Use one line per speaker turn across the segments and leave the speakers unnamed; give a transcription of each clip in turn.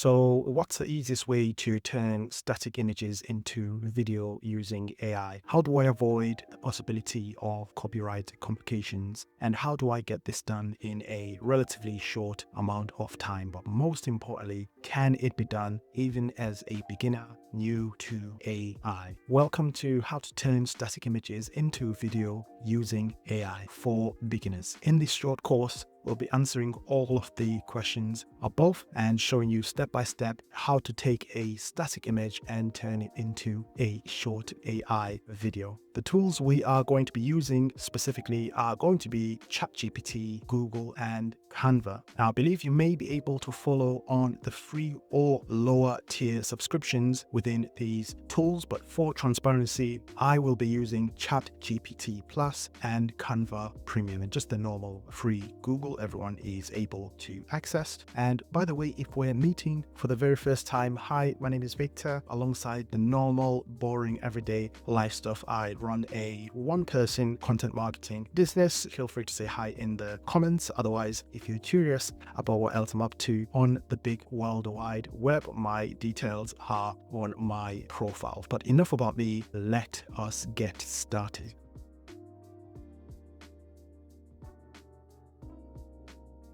So, what's the easiest way to turn static images into video using AI? How do I avoid the possibility of copyright complications? And how do I get this done in a relatively short amount of time? But most importantly, can it be done even as a beginner new to AI? Welcome to How to Turn Static Images into Video Using AI for Beginners. In this short course, we'll be answering all of the questions above and showing you step by step how to take a static image and turn it into a short AI video. The tools we are going to be using specifically are going to be ChatGPT, Google, and Canva. Now, I believe you may be able to follow on the free or lower tier subscriptions within these tools, but for transparency, I will be using ChatGPT Plus and Canva Premium, and just the normal free Google everyone is able to access. And by the way, if we're meeting for the very first time, hi, my name is Victor. Alongside the normal, boring, everyday life stuff, I run a one-person content marketing business. Feel free to say hi in the comments. Otherwise, if you're curious about what else I'm up to on the big world wide web, my details are on my profile. But enough about me, let us get started.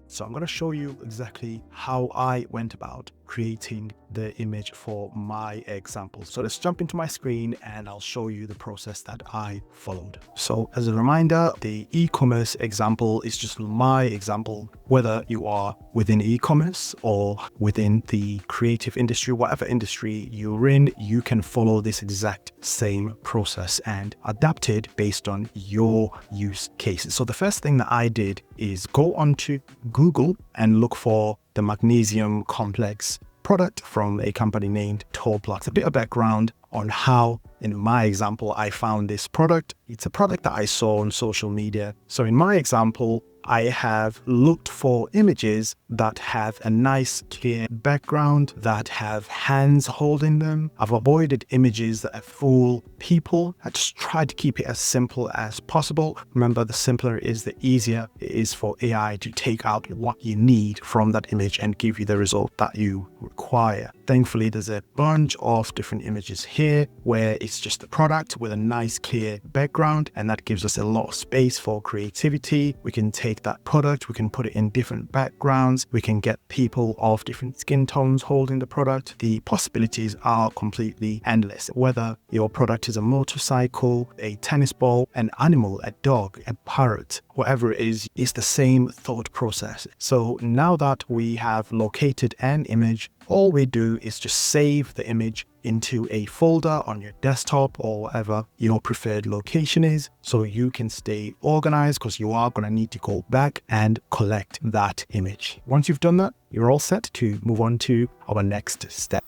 So I'm going to show you exactly how I went about creating the image for my example. So let's jump into my screen and I'll show you the process that I followed. So as a reminder, the e-commerce example is just my example. Whether you are within e-commerce or within the creative industry, whatever industry you're in, you can follow this exact same process and adapt it based on your use cases. So the first thing that I did is go onto Google and look for the magnesium complex product from a company named Tallplox. A bit of background on how, in my example, I found this product. It's a product that I saw on social media. So in my example, I have looked for images that have a nice clear background, that have hands holding them. I've avoided images that are full people. I just tried to keep it as simple as possible. Remember, the simpler it is, the easier it is for AI to take out what you need from that image and give you the result that you require. Thankfully, there's a bunch of different images here where it's just a product with a nice clear background, and that gives us a lot of space for creativity. We can take that product, we can put it in different backgrounds, we can get people of different skin tones holding the product. The possibilities are completely endless. Whether your product is a motorcycle, a tennis ball, an animal, a dog, a parrot, whatever it is, it's the same thought process. So now that we have located an image, all we do is just save the image into a folder on your desktop or whatever your preferred location is, so you can stay organized, because you are going to need to go back and collect that image. Once you've done that, you're all set to move on to our next step.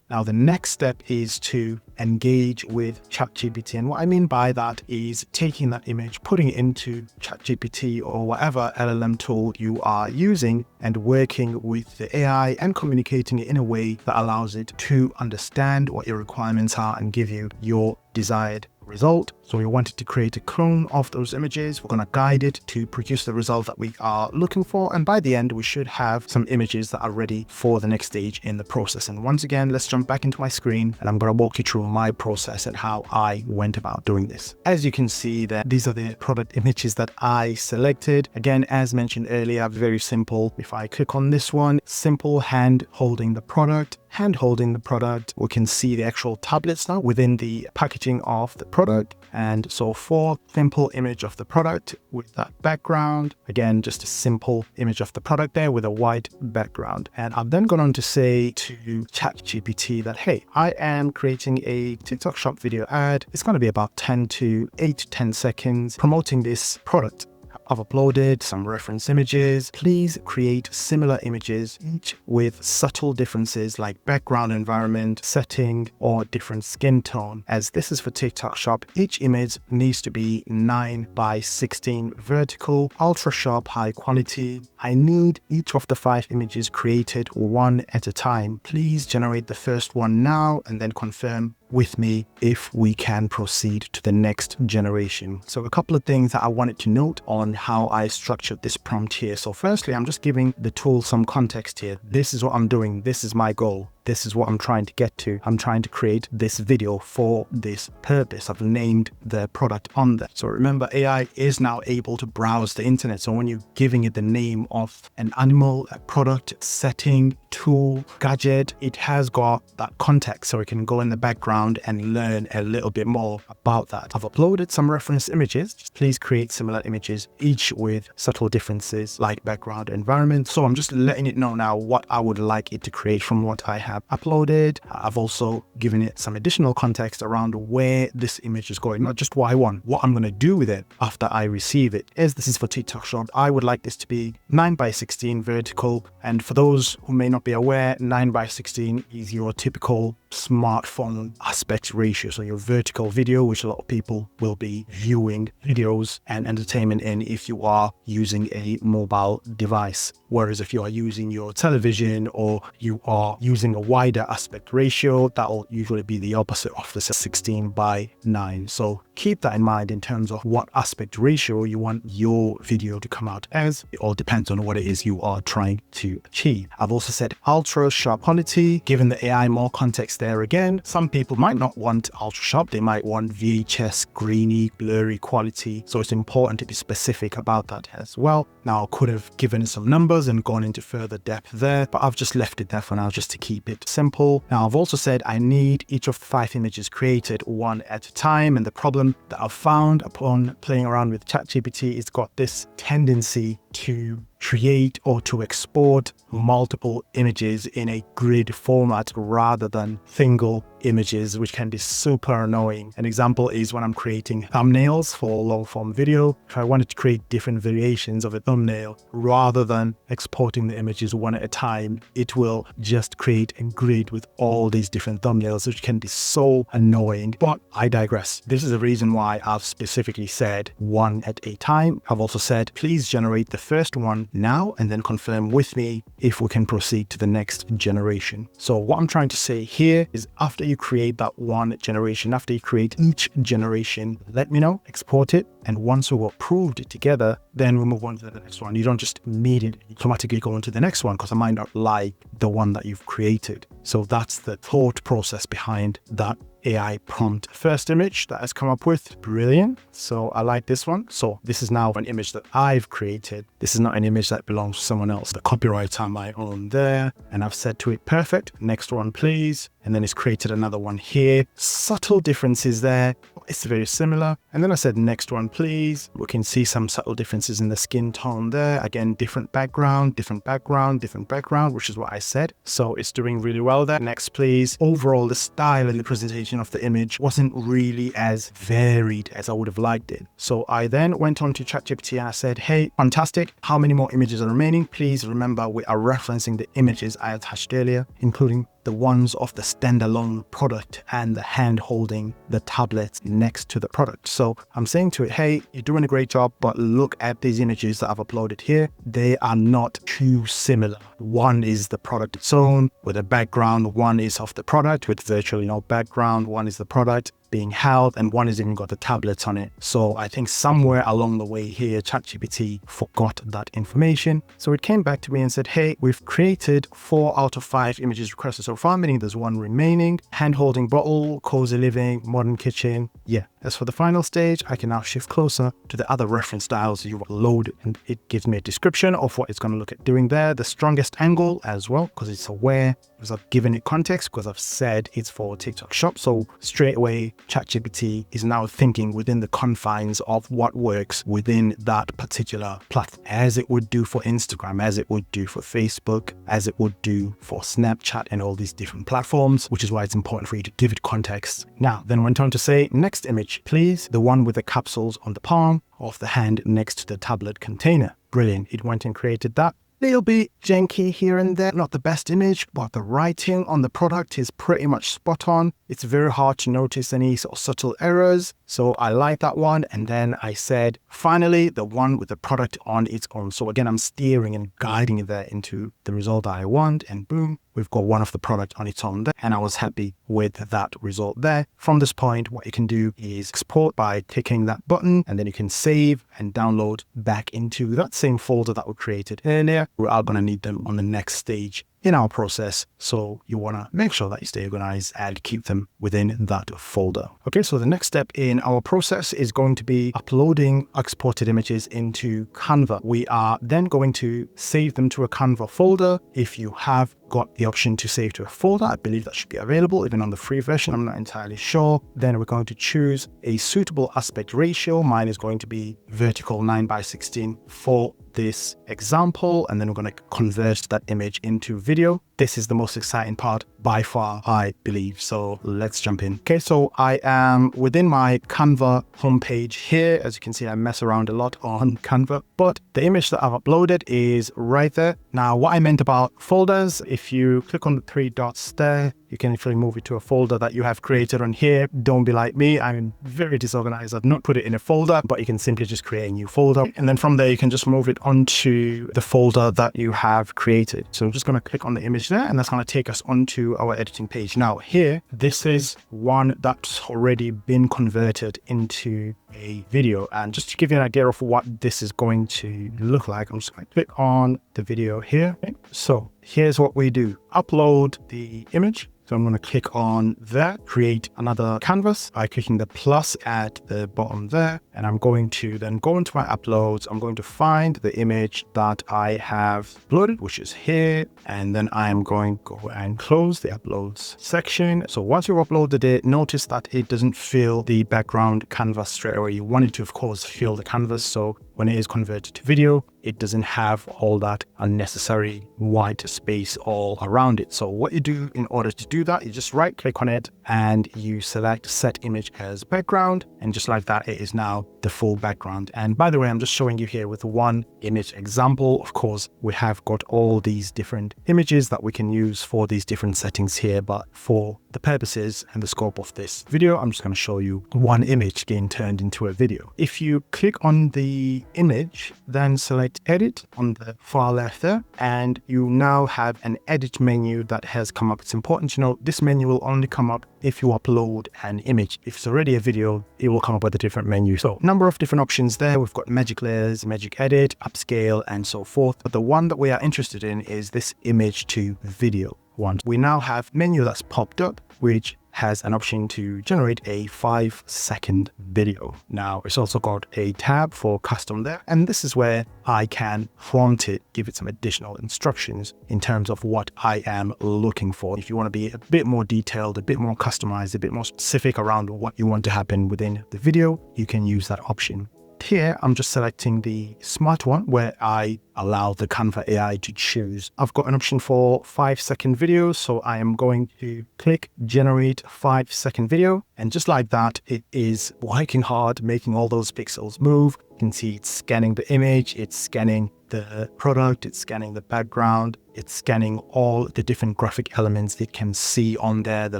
Now, the next step is to engage with ChatGPT. And what I mean by that is taking that image, putting it into ChatGPT or whatever LLM tool you are using, and working with the AI and communicating it in a way that allows it to understand what your requirements are and give you your desired result. So we wanted to create a clone of those images. We're going to guide it to produce the result that we are looking for. And by the end, we should have some images that are ready for the next stage in the process. And once again, let's jump back into my screen and I'm going to walk you through my process and how I went about doing this. As you can see, that these are the product images that I selected. Again, as mentioned earlier, very simple. If I click on this one, simple hand holding the product. Hand holding the product, we can see the actual tablets now within the packaging of the product. And so for simple image of the product with that background, again, just a simple image of the product there with a white background. And I've then gone on to say to ChatGPT that, hey, I am creating a TikTok shop video ad. It's going to be about 8 to 10 seconds promoting this product. I've uploaded some reference images. Please create similar images, each with subtle differences like background environment, setting, or different skin tone. As this is for TikTok Shop, each image needs to be 9 by 16 vertical, ultra sharp, high quality. I need each of the 5 images created one at a time. Please generate the first one now and then confirm with me if we can proceed to the next generation. So a couple of things that I wanted to note on how I structured this prompt here. So firstly, I'm just giving the tool some context here. This is what I'm doing. This is my goal. This is what I'm trying to get to. I'm trying to create this video for this purpose. I've named the product on there. So remember, AI is now able to browse the internet. So when you're giving it the name of an animal, a product, setting, tool, gadget, it has got that context. So it can go in the background and learn a little bit more about that. I've uploaded some reference images. Please create similar images, each with subtle differences like background, environment. So I'm just letting it know now what I would like it to create from what I have uploaded. I've also given it some additional context around where this image is going, not just what I want, what I'm going to do with it after I receive it. As this is for TikTok Shop, I would like this to be 9:16 vertical. And for those who may not be aware, 9:16 is your typical smartphone aspect ratio. So your vertical video, which a lot of people will be viewing videos and entertainment in if you are using a mobile device. Whereas if you are using your television or you are using a wider aspect ratio, that will usually be the opposite of the 16:9. So keep that in mind in terms of what aspect ratio you want your video to come out as. It all depends on what it is you are trying to achieve. I've also said ultra sharp quality, giving the AI more context there again. Some people might not want ultra sharp, they might want VHS, grainy, blurry quality. So it's important to be specific about that as well. Now, I could have given some numbers and gone into further depth there, but I've just left it there for now just to keep it simple. Now, I've also said I need each of the 5 images created one at a time. And the problem that I've found upon playing around with ChatGPT is got this tendency to create or to export multiple images in a grid format rather than single images, which can be super annoying. An example is when I'm creating thumbnails for long form video. If I wanted to create different variations of a thumbnail, rather than exporting the images one at a time, it will just create a grid with all these different thumbnails, which can be so annoying. But I digress. This is the reason why I've specifically said one at a time. I've also said, please generate the first one now and then confirm with me if we can proceed to the next generation. So what I'm trying to say here is, after you create that one generation, after you create each generation, let me know, export it, and once we've approved it together, then we move on to the next one. You don't just immediately automatically go into the next one because I might not like the one that you've created. So that's the thought process behind that AI prompt. First image that has come up with, brilliant. So I like this one. So this is now an image that I've created. This is not an image that belongs to someone else. The copyrights are my own there. And I've said to it, perfect. Next one, please. And then it's created another one here. Subtle differences there. It's very similar. And then I said, next one, please. We can see some subtle differences in the skin tone there. Again, different background, different background, different background, which is what I said. So it's doing really well there. Next, please. Overall, the style and the presentation of the image wasn't really as varied as I would have liked it. So I then went on to ChatGPT and I said, hey, fantastic. How many more images are remaining? Please remember, we are referencing the images I attached earlier, including the ones of the standalone product and the hand holding the tablet next to the product. So I'm saying to it, hey, you're doing a great job, but look at these images that I've uploaded here. They are not too similar. One is the product its own with a background. One is of the product with virtually no background. One is the product being held, and one has even got the tablets on it. So I think somewhere along the way here, ChatGPT forgot that information. So it came back to me and said, hey, we've created 4 out of 5 images requested so far, meaning there's one remaining. Hand holding bottle, cozy living, modern kitchen. Yeah. As for the final stage, I can now shift closer to the other reference styles you've loaded, and it gives me a description of what it's going to look at doing there. The strongest angle as well, because it's aware, because I've given it context, because I've said it's for TikTok Shop. So straight away, ChatGPT is now thinking within the confines of what works within that particular platform, as it would do for Instagram, as it would do for Facebook, as it would do for Snapchat and all these different platforms, which is why it's important for you to give it context. Now, then went on to say, next image, please, the one with the capsules on the palm of the hand next to the tablet container. Brilliant. It went and created that. Little bit janky here and there, not the best image, but the writing on the product is pretty much spot on. It's very hard to notice any sort of subtle errors. So I like that one. And then I said, finally, the one with the product on its own. So again, I'm steering and guiding it there into the result that I want. And boom, we've got one of the product on its own there. And I was happy with that result there. From this point, what you can do is export by clicking that button, and then you can save and download back into that same folder that we created earlier. We are going to need them on the next stage in our process. So you want to make sure that you stay organized and keep them within that folder. Okay, so the next step in our process is going to be uploading exported images into Canva. We are then going to save them to a Canva folder. If you have got the option to save to a folder, I believe that should be available even on the free version. I'm not entirely sure. Then we're going to choose a suitable aspect ratio. Mine is going to be vertical 9:16 for this example, and then we're going to convert that image into video. This is the most exciting part by far, I believe. So let's jump in. Okay, so I am within my Canva homepage here. As you can see, I mess around a lot on Canva, but the image that I've uploaded is right there. Now, what I meant about folders, if you click on the three dots there, you can actually move it to a folder that you have created on here. Don't be like me. I'm very disorganized. I've not put it in a folder, but you can simply just create a new folder. And then from there, you can just move it onto the folder that you have created. So I'm just going to click on the image there, and that's going to take us onto our editing page. Now here, this is one that's already been converted into a video. And just to give you an idea of what this is going to look like, I'm just going to click on the video here. Okay. So here's what we do. Upload the image. So I'm going to click on that, create another canvas by clicking the plus at the bottom there. And I'm going to then go into my uploads. I'm going to find the image that I have uploaded, which is here. And then I'm going to go and close the uploads section. So once you've uploaded it, notice that it doesn't fill the background canvas straight away. You want it to, of course, fill the canvas. So when it is converted to video, it doesn't have all that unnecessary white space all around it. So what you do in order to do that, you just right click on it and you select set image as background. And just like that, it is now the full background. And by the way, I'm just showing you here with one image example. Of course, we have got all these different images that we can use for these different settings here. But for the purposes and the scope of this video, I'm just going to show you one image getting turned into a video. If you click on the image, then select edit on the far left there, and you now have an edit menu that has come up. It's important to note this menu will only come up if you upload an image. If it's already a video, it will come up with a different menu. So number of different options there. We've got magic layers, magic edit, upscale, and so forth. But the one that we are interested in is this image to video one. We now have menu that's popped up, which has an option to generate a 5-second video. Now, it's also got a tab for custom there, and this is where I can prompt it, give it some additional instructions in terms of what I am looking for. If you want to be a bit more detailed, a bit more customized, a bit more specific around what you want to happen within the video, you can use that option. Here, I'm just selecting the smart one where I allow the Canva AI to choose. I've got an option for 5-second videos, so I am going to click generate 5-second video. And just like that, it is working hard, making all those pixels move. You can see it's scanning the image, it's scanning the product, it's scanning the background, it's scanning all the different graphic elements it can see on there, the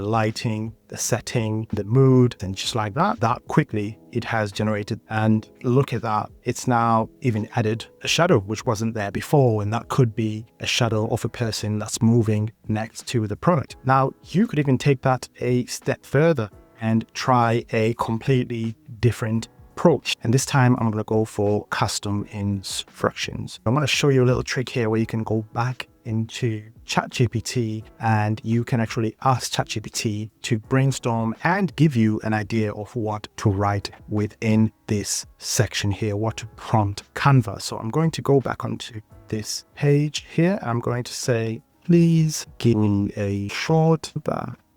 lighting, the setting, the mood, and just like that, that quickly it has generated. And look at that, it's now even added a shadow, which wasn't there before, and that could be a shadow of a person that's moving next to the product. Now, you could even take that a step further and try a completely different approach. And this time I'm going to go for custom instructions. I'm going to show you a little trick here where you can go back into ChatGPT and you can actually ask ChatGPT to brainstorm and give you an idea of what to write within this section here, what to prompt Canva. So I'm going to go back onto this page here. I'm going to say, please give me a short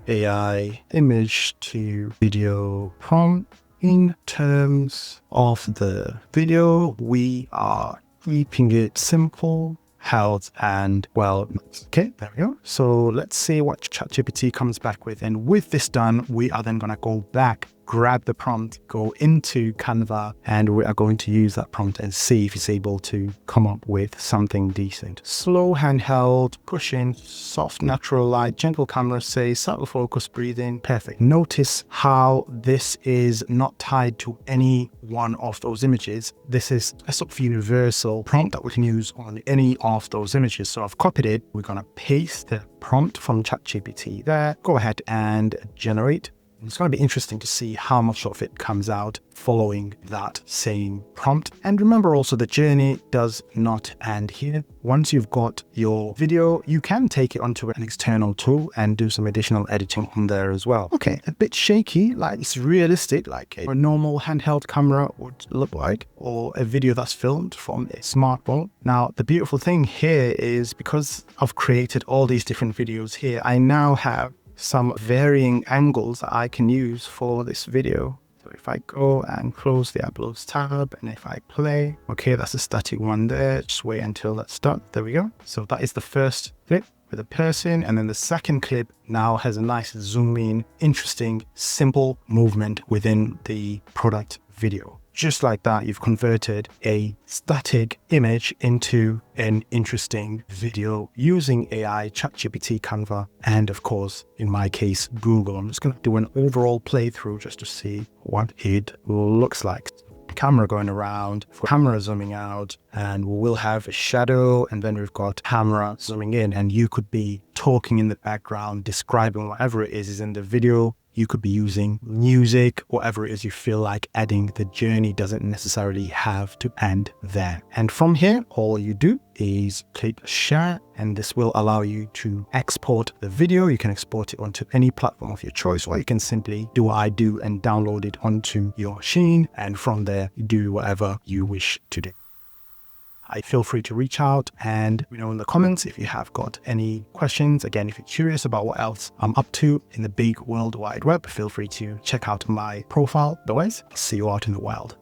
AI image to video prompt. In terms of the video, we are keeping it simple, health, and wellness. Okay, there we go. So let's see what ChatGPT comes back with. And with this done, we are then going to go back, grab the prompt, go into Canva, and we are going to use that prompt and see if it's able to come up with something decent. Slow handheld, push in, soft natural light, gentle camera, say, subtle focus, breathing. Perfect. Notice how this is not tied to any one of those images. This is a sort of universal prompt that we can use on any of those images. So I've copied it. We're going to paste the prompt from ChatGPT there. Go ahead and generate. It's going to be interesting to see how much of it comes out following that same prompt. And remember also, the journey does not end here. Once you've got your video, you can take it onto an external tool and do some additional editing on there as well. Okay, a bit shaky, like it's realistic, like a normal handheld camera would look like, or a video that's filmed from a smartphone. Now, the beautiful thing here is because I've created all these different videos here, I now have some varying angles that I can use for this video. So if I go and close the uploads tab, and if I play, okay, that's a static one there. Just wait until that's done. There we go. So that is the first clip with a person, and then the second clip now has a nice zoom in, interesting, simple movement within the product video. Just like that, you've converted a static image into an interesting video using AI, ChatGPT, Canva, and of course, in my case, Google. I'm just going to do an overall playthrough just to see what it looks like. Camera going around, camera zooming out, and we'll have a shadow, and then we've got camera zooming in, and you could be talking in the background, describing whatever it is in the video. You could be using music, whatever it is you feel like adding. The journey doesn't necessarily have to end there. And from here, all you do is click share, and this will allow you to export the video. You can export it onto any platform of your choice, or you can simply do what I do and download it onto your machine. And from there, do whatever you wish to do. Feel free to reach out and let me know in the comments if you have got any questions. Again, if you're curious about what else I'm up to in the big world wide web, feel free to check out my profile. Otherwise, I'll see you out in the wild.